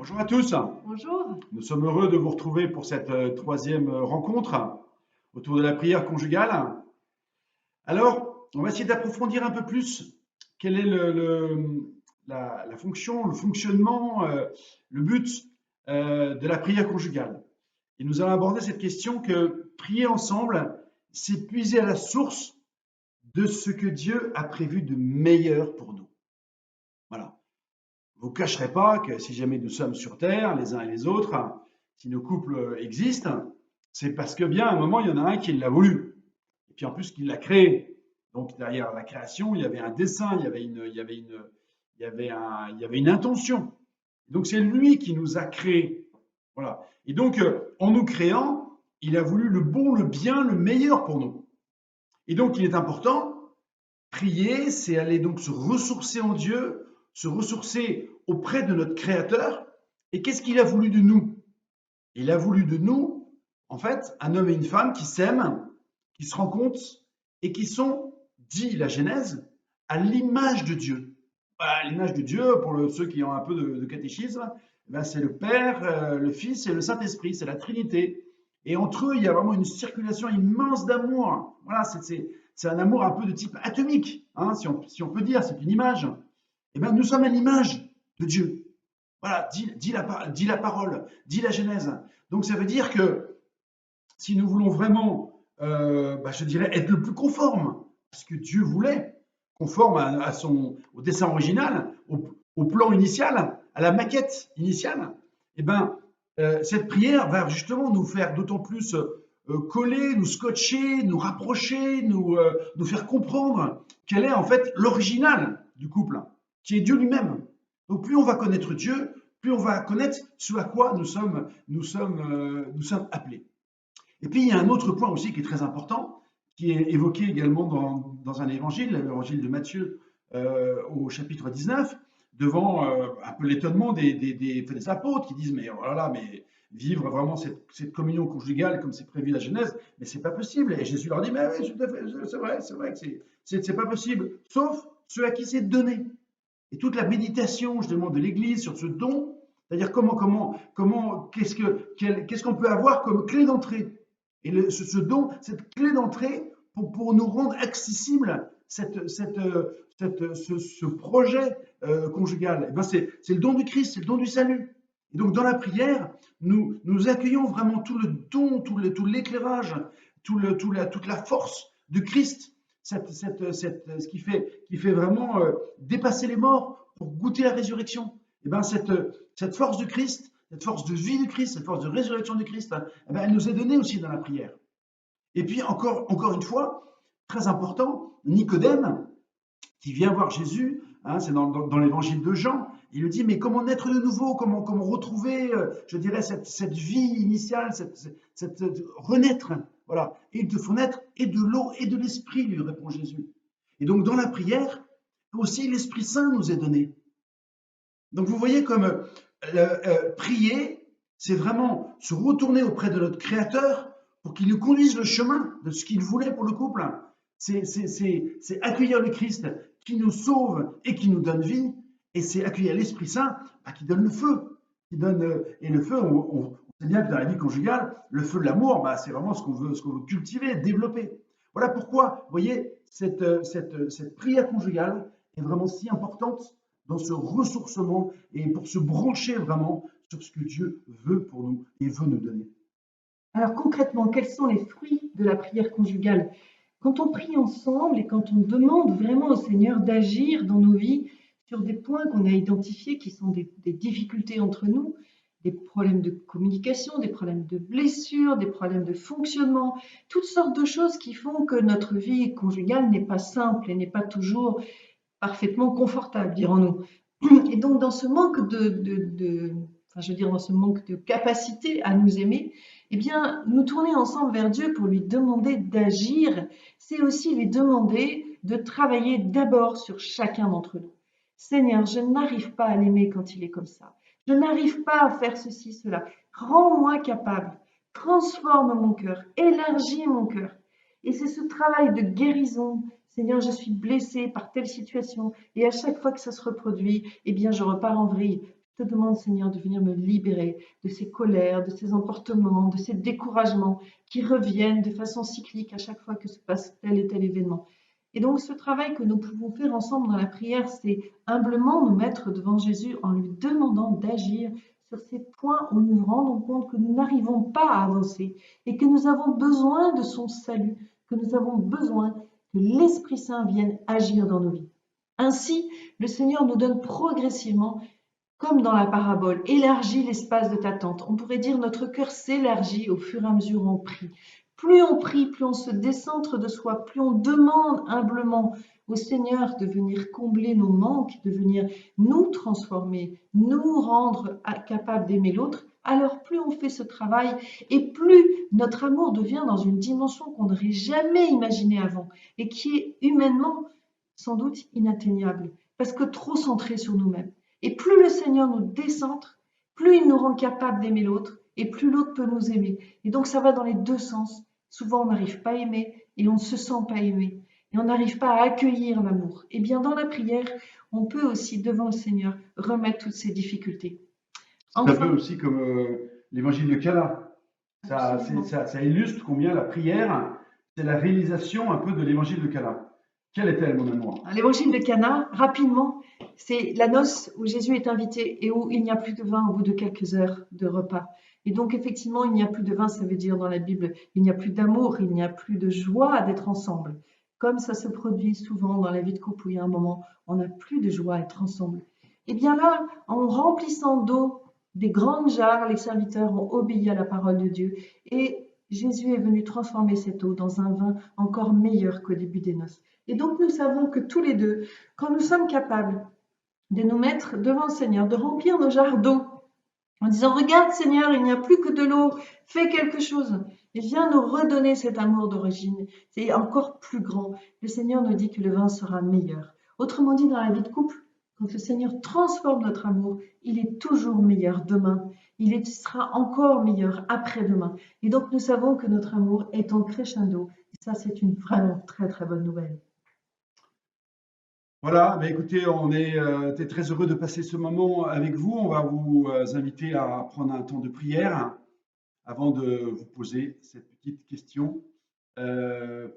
Bonjour à tous, Bonjour. nous sommes heureux de vous retrouver pour cette troisième rencontre autour de la prière conjugale. Alors, on va essayer d'approfondir un peu plus quelle est la fonction, le fonctionnement, le but de la prière conjugale. Et nous allons aborder cette question que prier ensemble, c'est puiser à la source de ce que Dieu a prévu de meilleur pour nous. Voilà. Je ne vous cacherai pas que si jamais nous sommes sur Terre, les uns et les autres, si nos couples existent, c'est parce que bien à un moment, il y en a un qui l'a voulu. Et puis en plus, qui l'a créé. Donc derrière la création, il y avait un dessein, il y avait une intention. Donc c'est lui qui nous a créés. Voilà. Et donc, en nous créant, il a voulu le bon, le bien, le meilleur pour nous. Et donc, il est important, prier, c'est aller donc se ressourcer en Dieu, se ressourcer auprès de notre Créateur. Et qu'est-ce qu'il a voulu de nous? Il a voulu de nous, en fait, un homme et une femme qui s'aiment, qui se rencontrent et qui sont, dit la Genèse, à l'image de Dieu. À l'image de Dieu, pour ceux qui ont un peu de catéchisme, ben c'est le Père, le Fils et le Saint-Esprit, c'est la Trinité. Et entre eux, il y a vraiment une circulation immense d'amour. Voilà, c'est un amour un peu de type atomique, hein, si on peut dire, c'est une image. Eh bien, nous sommes à l'image de Dieu. Voilà, dit la parole, dit la Genèse. Donc ça veut dire que si nous voulons vraiment, je dirais, être le plus conforme à ce que Dieu voulait, conforme au dessin original, au plan initial, à la maquette initiale, eh ben, cette prière va justement nous faire d'autant plus coller, nous scotcher, nous rapprocher, nous faire comprendre quel est en fait l'original du couple, qui est Dieu lui-même. Donc plus on va connaître Dieu, plus on va connaître ce à quoi nous sommes appelés. Et puis il y a un autre point aussi qui est très important, qui est évoqué également dans un évangile, l'évangile de Matthieu au chapitre 19, devant un peu l'étonnement des apôtres qui disent mais oh là là, mais vivre vraiment cette communion conjugale comme c'est prévu à la Genèse, mais c'est pas possible. Et Jésus leur dit mais oui, c'est vrai que c'est pas possible, sauf ceux à qui c'est donné. Et toute la méditation, je demande, de l'Église sur ce don, c'est-à-dire qu'est-ce qu'on peut avoir comme clé d'entrée. Et ce don, cette clé d'entrée, pour nous rendre accessible ce projet conjugal, eh ben c'est le don du Christ, c'est le don du salut. Et donc dans la prière, nous accueillons vraiment tout le don, tout l'éclairage, toute la force de Christ, ce qui fait vraiment dépasser les morts pour goûter la résurrection. Et ben cette force de Christ, cette force de vie de Christ, cette force de résurrection de Christ, eh ben, elle nous est donnée aussi dans la prière. Et puis encore une fois, très important, Nicodème, qui vient voir Jésus, hein, c'est dans l'évangile de Jean, il lui dit mais comment naître de nouveau, comment retrouver, je dirais, cette vie initiale, renaître, voilà. Et il te faut naître et de l'eau et de l'esprit, lui répond Jésus. Et donc dans la prière, aussi l'Esprit Saint nous est donné. Donc vous voyez comme prier, c'est vraiment se retourner auprès de notre Créateur pour qu'il nous conduise le chemin de ce qu'il voulait pour le couple. C'est accueillir le Christ qui nous sauve et qui nous donne vie, et c'est accueillir l'Esprit Saint qui donne le feu. Et le feu, on sait bien que dans la vie conjugale, le feu de l'amour, c'est vraiment ce qu'on veut cultiver, développer. Voilà pourquoi, vous voyez, cette prière conjugale est vraiment si importante dans ce ressourcement et pour se brancher vraiment sur ce que Dieu veut pour nous et veut nous donner. Alors concrètement, quels sont les fruits de la prière conjugale? Quand on prie ensemble et quand on demande vraiment au Seigneur d'agir dans nos vies sur des points qu'on a identifiés qui sont des difficultés entre nous, des problèmes de communication, des problèmes de blessures, des problèmes de fonctionnement, toutes sortes de choses qui font que notre vie conjugale n'est pas simple et n'est pas toujours parfaitement confortable, dirons-nous. Et donc dans ce manque dans ce manque de capacité à nous aimer, eh bien, nous tourner ensemble vers Dieu pour lui demander d'agir, c'est aussi lui demander de travailler d'abord sur chacun d'entre nous. Seigneur, je n'arrive pas à l'aimer quand il est comme ça. Je n'arrive pas à faire ceci, cela. Rends-moi capable. Transforme mon cœur. Élargis mon cœur. Et c'est ce travail de guérison. Seigneur, je suis blessée par telle situation et à chaque fois que ça se reproduit, eh bien, je repars en vrille. Je te demande, Seigneur, de venir me libérer de ces colères, de ces emportements, de ces découragements qui reviennent de façon cyclique à chaque fois que se passe tel et tel événement. Et donc, ce travail que nous pouvons faire ensemble dans la prière, c'est humblement nous mettre devant Jésus en lui demandant d'agir sur ces points où nous nous rendons compte que nous n'arrivons pas à avancer et que nous avons besoin de son salut, que nous avons besoin que l'Esprit Saint vienne agir dans nos vies. Ainsi, le Seigneur nous donne progressivement, comme dans la parabole, élargit l'espace de ta tente. On pourrait dire notre cœur s'élargit au fur et à mesure où on prie. Plus on prie, plus on se décentre de soi, plus on demande humblement au Seigneur de venir combler nos manques, de venir nous transformer, nous rendre capables d'aimer l'autre, alors plus on fait ce travail et plus notre amour devient dans une dimension qu'on n'aurait jamais imaginée avant et qui est humainement sans doute inatteignable parce que trop centré sur nous-mêmes. Et plus le Seigneur nous décentre, plus il nous rend capables d'aimer l'autre et plus l'autre peut nous aimer. Et donc ça va dans les deux sens. Souvent on n'arrive pas à aimer et on ne se sent pas aimé. Et on n'arrive pas à accueillir l'amour. Et bien dans la prière, on peut aussi devant le Seigneur remettre toutes ces difficultés. C'est un peu aussi comme l'évangile de Cana. Ça illustre combien la prière, c'est la réalisation un peu de l'évangile de Cana. Quelle est-elle, mon amour? L'évangile de Cana, rapidement, c'est la noce où Jésus est invité et où il n'y a plus de vin au bout de quelques heures de repas. Et donc, effectivement, il n'y a plus de vin, ça veut dire dans la Bible, il n'y a plus d'amour, il n'y a plus de joie d'être ensemble. Comme ça se produit souvent dans la vie de couple où il y a un moment, on n'a plus de joie à être ensemble. Et bien là, en remplissant d'eau des grandes jarres, les serviteurs ont obéi à la parole de Dieu et Jésus est venu transformer cette eau dans un vin encore meilleur qu'au début des noces. Et donc nous savons que tous les deux, quand nous sommes capables de nous mettre devant le Seigneur, de remplir nos jarres d'eau, en disant « Regarde Seigneur, il n'y a plus que de l'eau, fais quelque chose ». Et viens nous redonner cet amour d'origine. C'est encore plus grand. Le Seigneur nous dit que le vin sera meilleur. Autrement dit, dans la vie de couple, quand le Seigneur transforme notre amour, il est toujours meilleur demain. Il sera encore meilleur après-demain. Et donc nous savons que notre amour est en crescendo. Et ça, c'est une vraiment très très bonne nouvelle. Voilà, écoutez, on était très heureux de passer ce moment avec vous. On va vous inviter à prendre un temps de prière avant de vous poser cette petite question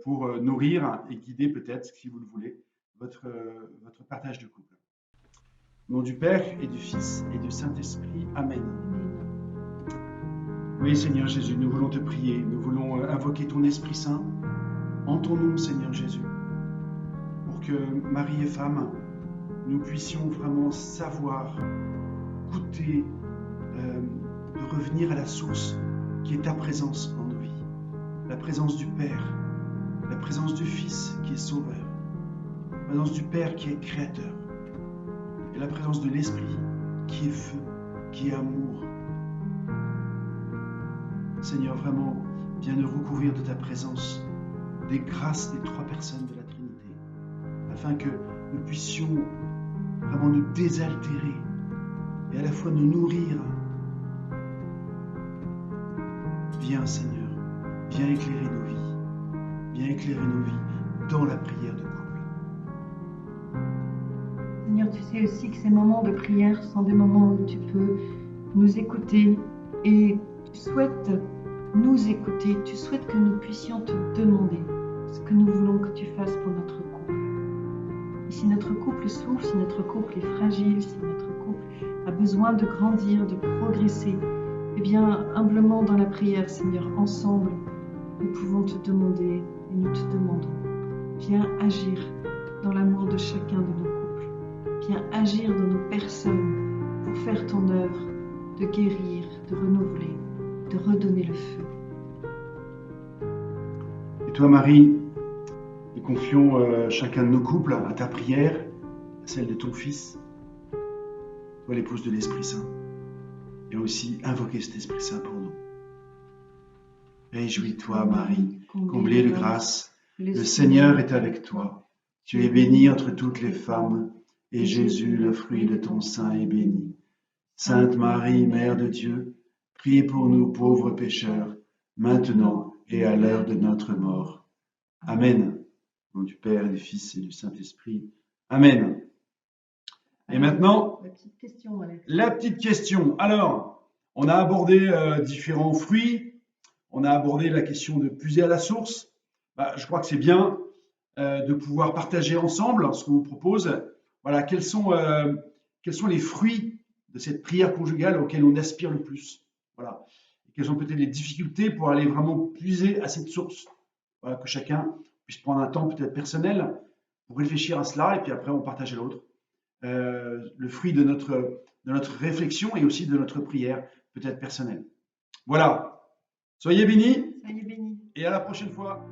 pour nourrir et guider peut-être, si vous le voulez, votre partage de couple. Au nom du Père et du Fils et du Saint-Esprit. Amen. Oui, Seigneur Jésus, nous voulons te prier, nous voulons invoquer ton Esprit Saint en ton nom, Seigneur Jésus, pour que Marie et femme, nous puissions vraiment savoir, goûter, de revenir à la source qui est ta présence en nos vies, la présence du Père, la présence du Fils qui est Sauveur, la présence du Père qui est Créateur, et la présence de l'Esprit qui est feu, qui est amour. Seigneur, vraiment, viens nous recouvrir de ta présence, des grâces des trois personnes de la Trinité, afin que nous puissions vraiment nous désaltérer et à la fois nous nourrir. Viens, Seigneur, viens éclairer nos vies, viens éclairer nos vies dans la prière de couple. Seigneur, tu sais aussi que ces moments de prière sont des moments où tu peux nous écouter et tu souhaites nous écouter, tu souhaites que nous puissions te demander ce que nous voulons que tu fasses pour notre couple. Et si notre couple souffre, si notre couple est fragile, si notre couple a besoin de grandir, de progresser, eh bien, humblement dans la prière, Seigneur, ensemble, nous pouvons te demander et nous te demandons. Viens agir dans l'amour de chacun de nos couples. Viens agir dans nos personnes pour faire ton œuvre de guérir, de renouveler, de redonner le feu. Et toi, Marie, nous confions chacun de nos couples à ta prière, à celle de ton Fils, toi l'épouse de l'Esprit Saint. Et aussi invoquer cet Esprit Saint pour nous. Réjouis-toi, Marie, comblée de grâce, le Seigneur est avec toi. Tu es bénie entre toutes les femmes, et Jésus, le fruit de ton sein, est béni. Sainte Marie, Mère de Dieu, priez pour nous pauvres pécheurs, maintenant et à l'heure de notre mort. Amen. Au nom du Père, et du Fils et du Saint-Esprit. Amen. Et maintenant, la petite question, Alex. la petite question. Alors, on a abordé différents fruits, on a abordé la question de puiser à la source. Bah, je crois que c'est bien de pouvoir partager ensemble ce qu'on vous propose. Voilà, quels sont les fruits de cette prière conjugale auxquels on aspire le plus? Voilà. Et quelles sont peut-être les difficultés pour aller vraiment puiser à cette source? Voilà, que chacun puisse prendre un temps peut-être personnel pour réfléchir à cela et puis après on partage l'autre. Le fruit de notre réflexion et aussi de notre prière, peut-être personnelle. Voilà. Soyez bénis Soyez bénis. et à la prochaine fois.